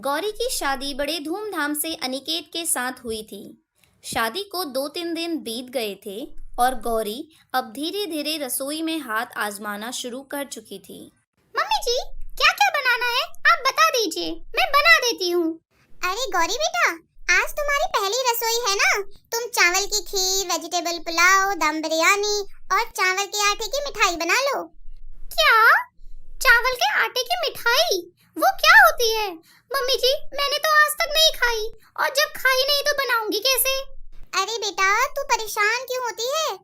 गौरी की शादी बड़े धूमधाम से अनिकेत के साथ हुई थी। शादी को 2-3 दिन बीत गए थे और गौरी अब धीरे धीरे रसोई में हाथ आजमाना शुरू कर चुकी थी। मम्मी जी, क्या क्या बनाना है आप बता दीजिए, मैं बना देती हूँ। अरे गौरी बेटा, आज तुम्हारी पहली रसोई है ना। तुम चावल की खीर, वेजिटेबल पुलाव, दम बिरयानी और चावल के आटे की मिठाई बना लो। क्या? चावल के आटे की मिठाई? वो क्या होती है? मम्मी जी, मैंने तो आज तक नहीं खाई, और जब खाई नहीं तो बनाऊंगी कैसे? अरे बेटा, तू परेशान क्यों होती है?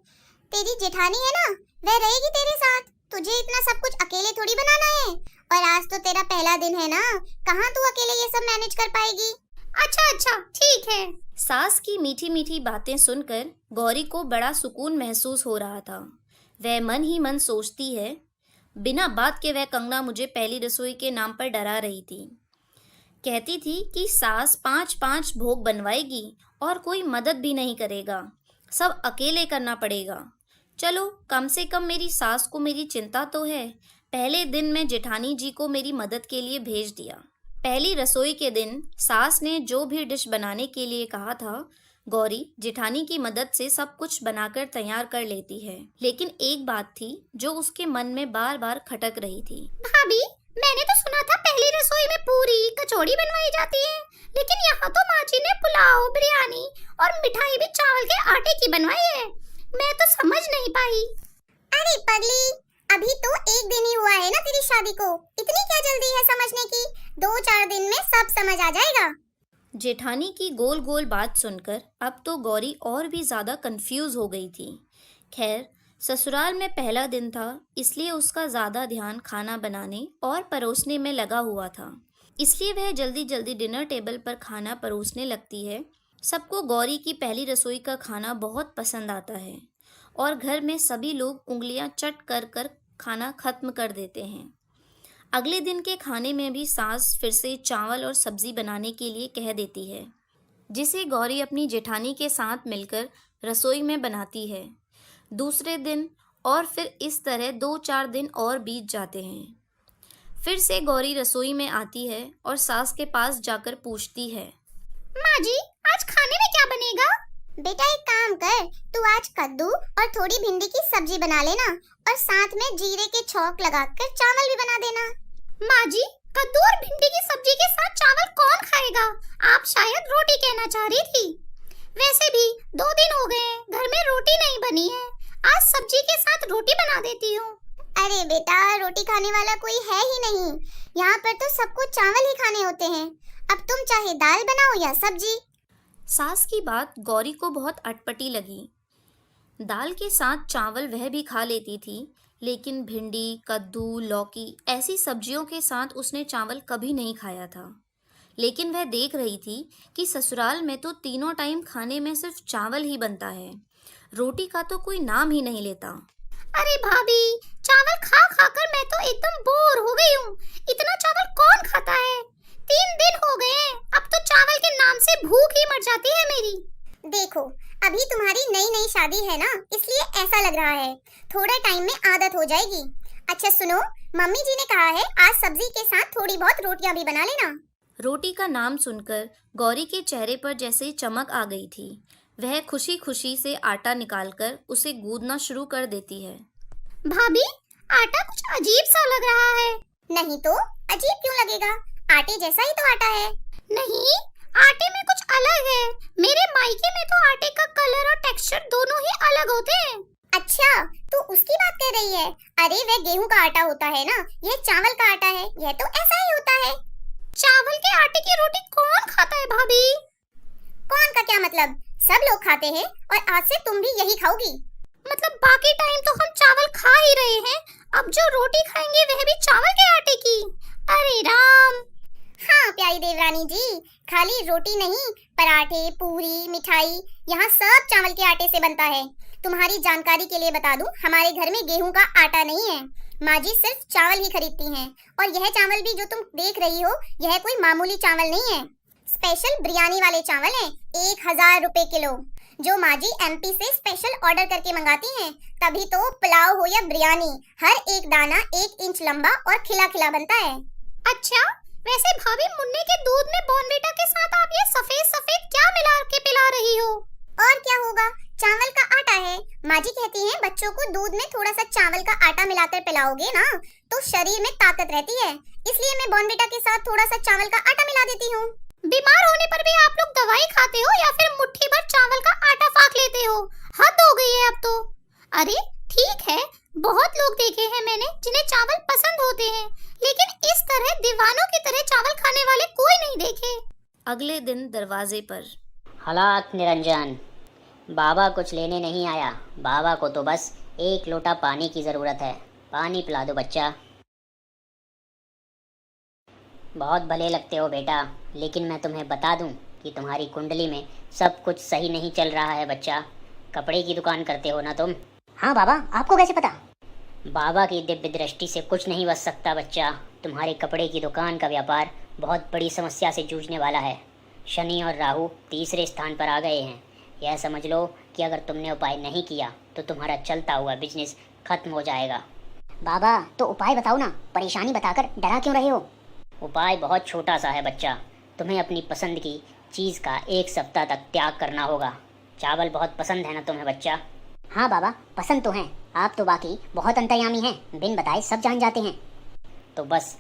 तेरी जेठानी है ना, वह रहेगी तेरे साथ। तुझे इतना सब कुछ अकेले थोड़ी बनाना है, और आज तो तेरा पहला दिन है ना, कहाँ तू अकेले ये सब मैनेज कर पाएगी? अच्छा, ठीक है। सास की मीठी मीठी बातें सुनकर गौरी को बड़ा सुकून महसूस हो रहा था। वह मन ही मन सोचती है, बिना बात के वह कंगना मुझे पहली रसोई के नाम पर डरा रही थी। कहती थी कि सास 5-5 भोग बनवाएगी और कोई मदद भी नहीं करेगा, सब अकेले करना पड़ेगा। चलो, कम से कम मेरी सास को मेरी चिंता तो है। पहले दिन मैं जेठानी जी को मेरी मदद के लिए भेज दिया। पहली रसोई के दिन सास ने जो भी डिश बनाने के लिए कहा था, गौरी जेठानी की मदद से सब कुछ बनाकर तैयार कर लेती है। लेकिन एक बात थी जो उसके मन में बार बार खटक रही थी। भाभी, मैंने तो सुना था पहली रसोई में पूरी कचौड़ी बनवाई जाती है, लेकिन यहाँ तो माँ जी ने पुलाव, बिरयानी और मिठाई भी चावल के आटे की बनवाई है। मैं तो समझ नहीं पाई। अरे पगली, अभी तो एक दिन ही हुआ है ना तेरी शादी को, इतनी क्या जल्दी है समझने की? 2-4 दिन में सब समझ आ जाएगा। जेठानी की गोल गोल बात सुनकर अब तो गौरी और भी ज़्यादा कंफ्यूज हो गई थी। खैर, ससुराल में पहला दिन था, इसलिए उसका ज़्यादा ध्यान खाना बनाने और परोसने में लगा हुआ था। इसलिए वह जल्दी जल्दी डिनर टेबल पर खाना परोसने लगती है। सबको गौरी की पहली रसोई का खाना बहुत पसंद आता है और घर में सभी लोग उंगलियां चट कर कर खाना खत्म कर देते हैं। अगले दिन के खाने में भी सास फिर से चावल और सब्जी बनाने के लिए कह देती है, जिसे गौरी अपनी जेठानी के साथ मिलकर रसोई में बनाती है। दूसरे दिन और फिर इस तरह 2-4 दिन और बीत जाते हैं। फिर से गौरी रसोई में आती है और सास के पास जाकर पूछती है, माँ जी, आज खाने में क्या बनेगा? बेटा एक काम कर, तू आज कद्दू और थोड़ी भिंडी की सब्जी बना लेना, और साथ में जीरे के छौंक लगाकर चावल भी बना देना। माँ जी, कद्दू और भिंडी की सब्जी के साथ चावल कौन खाएगा? आप शायद रोटी कहना चाह रही थी। वैसे भी 2 दिन हो गए घर में रोटी नहीं बनी है, आज सब्जी के साथ रोटी बना देती हूँ। अरे बेटा, रोटी खाने वाला कोई है ही नहीं, यहाँ पर तो सबको चावल ही खाने होते हैं। अब तुम चाहे दाल बनाओ या सब्जी। सास की बात गौरी को बहुत अटपटी लगी। दाल के साथ चावल वह भी खा लेती थी, लेकिन भिंडी, कद्दू, लौकी ऐसी सब्जियों के साथ उसने चावल कभी नहीं खाया था। लेकिन वह देख रही थी कि ससुराल में तो तीनों टाइम खाने में सिर्फ चावल ही बनता है, रोटी का तो कोई नाम ही नहीं लेता। अरे भाभी, चावल खा खाकर मैं तो एकदम बोर हो गई हूँ। इतना चावल कौन खाता है? 3 दिन हो गए, अब तो चावल के नाम से भूख ही मर जाती है मेरी। देखो, अभी तुम्हारी नई शादी है ना, इसलिए ऐसा लग रहा है। थोड़ा टाइम में आदत हो जाएगी। अच्छा सुनो, मम्मी जी ने कहा है आज सब्जी के साथ थोड़ी बहुत रोटियां भी बना लेना। रोटी का नाम सुनकर गौरी के चेहरे पर जैसे चमक आ गई थी। वह खुशी खुशी से आटा निकालकर उसे गूंदना शुरू कर देती है। भाभी, आटा कुछ अजीब सा लग रहा है। नहीं तो अजीब क्यों लगेगा? आटे जैसा ही तो आटा है। नहीं, आटे में कुछ अलग है। मेरे मायके में तो आटे का कलर और टेक्सचर दोनों ही अलग होते हैं। अच्छा, तू उसकी बात कर रही है? अरे वह गेहूं का आटा होता है ना, यह चावल का आटा है, यह तो ऐसा ही होता है। चावल के आटे की रोटी कौन खाता है भाभी? कौन का क्या मतलब? सब लोग खाते हैं, और आज से तुम भी यही खाओगी। मतलब बाकी टाइम तो हम चावल खा ही रहे हैं, अब जो रोटी खाएंगे वह भी चावल के आटे की? अरे राम। हाँ प्यारी देवरानी जी, खाली रोटी नहीं, पराठे, पूरी, मिठाई, यहाँ सब चावल के आटे से बनता है। तुम्हारी जानकारी के लिए बता दूं, हमारे घर में गेहूं का आटा नहीं है। माँ जी सिर्फ चावल ही खरीदती हैं, और यह चावल भी जो तुम देख रही हो, यह कोई मामूली चावल नहीं है। स्पेशल बिरयानी वाले चावल हैं, 1000 रुपए किलो, जो माँ जी MP से स्पेशल ऑर्डर करके मंगाती हैं। तभी तो पुलाव हो या बिरयानी, हर एक दाना 1 इंच लंबा और खिला खिला बनता है। अच्छा, वैसे भाभी, मुन्ने के दूध में बॉर्नवीटा के साथ आप ये सफेद सफेद क्या मिला के पिला रही हो? और क्या होगा, चावल का आटा है। माँ जी कहती हैं बच्चों को दूध में थोड़ा सा चावल का आटा मिलाकर पिलाओगे ना तो शरीर में ताकत रहती है, इसलिए मैं बॉर्नवीटा के साथ थोड़ा सा चावल का आटा मिला देती हूँ। बीमार होने पर भी आप लोग दवाई खाते हो या फिर मुट्ठी भर चावल का आटा फाक लेते हो? हद हो गई है अब तो। अरे ठीक है, बहुत लोग देखे हैं मैंने जिन्हें चावल पसंद होते हैं, लेकिन इस तरह दीवानों की तरह चावल खाने वाले कोई नहीं देखे। अगले दिन दरवाजे पर हालात निरंजन, बाबा कुछ लेने नहीं आया। बाबा को तो बस एक लोटा पानी की ज़रूरत है। पानी पिला दो बच्चा। बहुत भले लगते हो बेटा, लेकिन मैं तुम्हें बता दूं कि तुम्हारी कुंडली में सब कुछ सही नहीं चल रहा है बच्चा। कपड़े की दुकान करते हो ना तुम? हाँ बाबा, आपको कैसे पता? बाबा की दिव्य दृष्टि से कुछ नहीं बच सकता बच्चा। तुम्हारे कपड़े की दुकान का व्यापार बहुत बड़ी समस्या से जूझने वाला है। शनि और राहु तीसरे स्थान पर आ गए हैं। यह समझ लो कि अगर तुमने उपाय नहीं किया तो तुम्हारा चलता हुआ बिजनेस खत्म हो जाएगा। बाबा तो उपाय बताओ ना, परेशानी बताकर डरा क्यों रहे हो? उपाय बहुत छोटा सा है बच्चा। तुम्हें अपनी पसंद की चीज़ का एक सप्ताह तक त्याग करना होगा। चावल बहुत पसंद है ना तुम्हें बच्चा? हाँ बाबा, पसंद तो है। आप तो बाकी बहुत अंतर्यामी हैं, बिन बताए सब जान जाते हैं। तो बस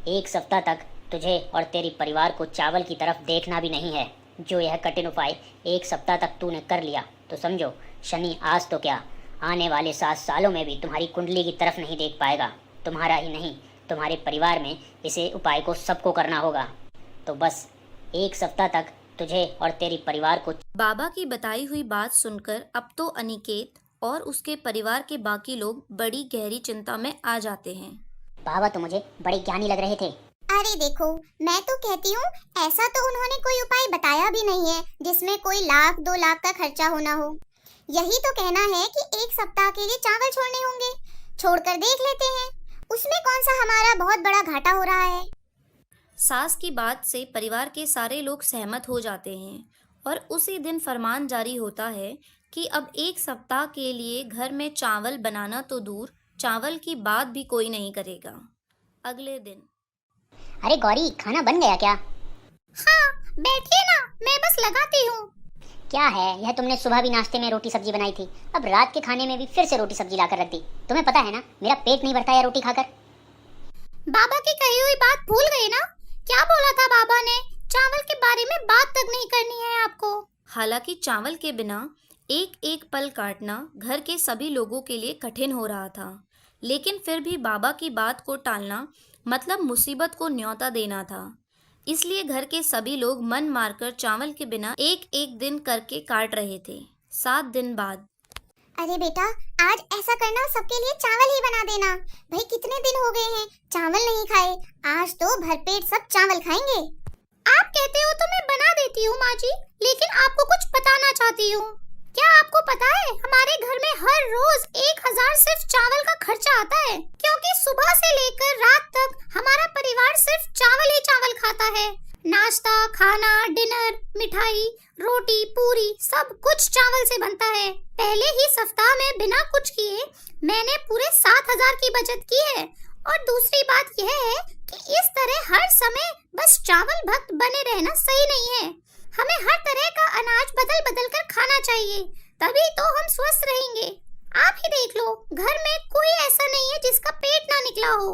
एक सप्ताह तक तुझे और तेरी परिवार को चावल की तरफ देखना भी नहीं है। जो यह कठिन उपाय एक सप्ताह तक तूने कर लिया तो समझो शनि आज तो क्या, आने वाले 7 सालों में भी तुम्हारी कुंडली की तरफ नहीं देख पाएगा। तुम्हारा ही नहीं, तुम्हारे परिवार में इसे उपाय को सबको करना होगा। तो बस एक सप्ताह तक तुझे और तेरी परिवार को। बाबा की बताई हुई बात सुनकर अब तो अनिकेत और उसके परिवार के बाकी लोग बड़ी गहरी चिंता में आ जाते हैं। बाबा तो मुझे बड़े ज्ञानी लग रहे थे। अरे देखो, मैं तो कहती हूँ ऐसा तो उन्होंने कोई उपाय बताया भी नहीं है जिसमें कोई 1-2 लाख का खर्चा होना हो। यही तो कहना है कि एक सप्ताह के लिए चावल छोड़ने होंगे, छोड़कर देख लेते हैं, उसमें कौन सा हमारा बहुत बड़ा घाटा हो रहा है। सास की बात से परिवार के सारे लोग सहमत हो जाते हैं और उसी दिन फरमान जारी होता है कि अब एक सप्ताह के लिए घर में चावल बनाना तो दूर, चावल की बात भी कोई नहीं करेगा। अगले दिन। अरे गौरी, खाना बन गया क्या? हाँ, बैठिए ना, मैं बस लगाती हूँ। क्या है यह, तुमने सुबह भी नाश्ते में रोटी सब्जी बनाई थी, अब रात के खाने में भी फिर से रोटी सब्जी लाकर रख दी। तुम्हें पता है ना मेरा पेट नहीं भरता है रोटी खाकर। बाबा की कही हुई बात भूल गए ना? क्या बोला था बाबा ने? चावल के बारे में बात तक नहीं करनी है आपको। हालांकि चावल के बिना एक एक पल काटना घर के सभी लोगों के लिए कठिन हो रहा था, लेकिन फिर भी बाबा की बात को टालना मतलब मुसीबत को न्योता देना था। इसलिए घर के सभी लोग मन मारकर चावल के बिना एक एक दिन करके काट रहे थे। 7 दिन बाद। अरे बेटा, आज ऐसा करना, सबके लिए चावल ही बना देना। भाई कितने दिन हो गए हैं चावल नहीं खाए, आज तो भरपेट सब चावल खाएंगे। आप कहते हो तो मैं बना देती हूँ माँ जी, लेकिन आपको कुछ बताना चाहती हूँ। क्या आपको पता है हमारे घर में हर रोज 1000 सिर्फ चावल का खर्चा आता है, क्योंकि सुबह से लेकर रात तक हमारा परिवार सिर्फ चावल ही चावल खाता है। नाश्ता, खाना, डिनर, मिठाई, रोटी, पूरी सब कुछ चावल से बनता है। पहले ही सप्ताह में बिना कुछ किए मैंने पूरे 7000 की बचत की है। और दूसरी बात यह है कि इस तरह हर समय बस चावल भक्त बने रहना सही नहीं है। हमें हर तरह का अनाज बदल बदल कर खाना चाहिए, तभी तो हम स्वस्थ रहेंगे। आप ही देख लो, घर में कोई ऐसा नहीं है जिसका पेट ना निकला हो।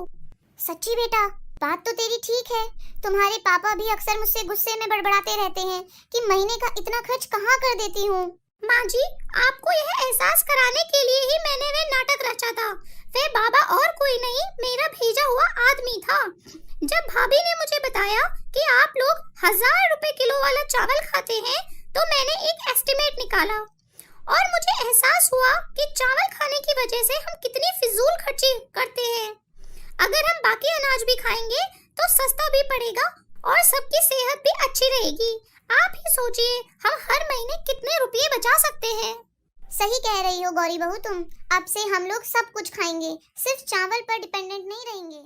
सच्ची बेटा, बात तो तेरी ठीक है। तुम्हारे पापा भी अक्सर मुझसे गुस्से में बड़बड़ाते रहते हैं कि महीने का इतना खर्च कहाँ कर देती हूँ। माँ जी, आपको यह एहसास कराने के लिए ही मैंने वह नाटक रचा था। वह बाबा और कोई नहीं, मेरा भेजा हुआ आदमी था। जब भाभी ने मुझे बताया कि आप लोग 1000 रुपए किलो वाला चावल खाते हैं, तो मैंने एक एस्टिमेट निकाला और मुझे एहसास हुआ कि चावल खाने की वजह से हम कितनी फिजूल खर्ची करते हैं। अगर हम बाकी अनाज भी खाएंगे तो सस्ता भी पड़ेगा और सबकी सेहत भी अच्छी रहेगी। आप ही सोचिए, हम हर महीने कितने रुपये बचा सकते हैं। सही कह रही हो गौरी बहू तुम। अब से हम लोग सब कुछ खाएंगे, सिर्फ चावल पर डिपेंडेंट नहीं रहेंगे।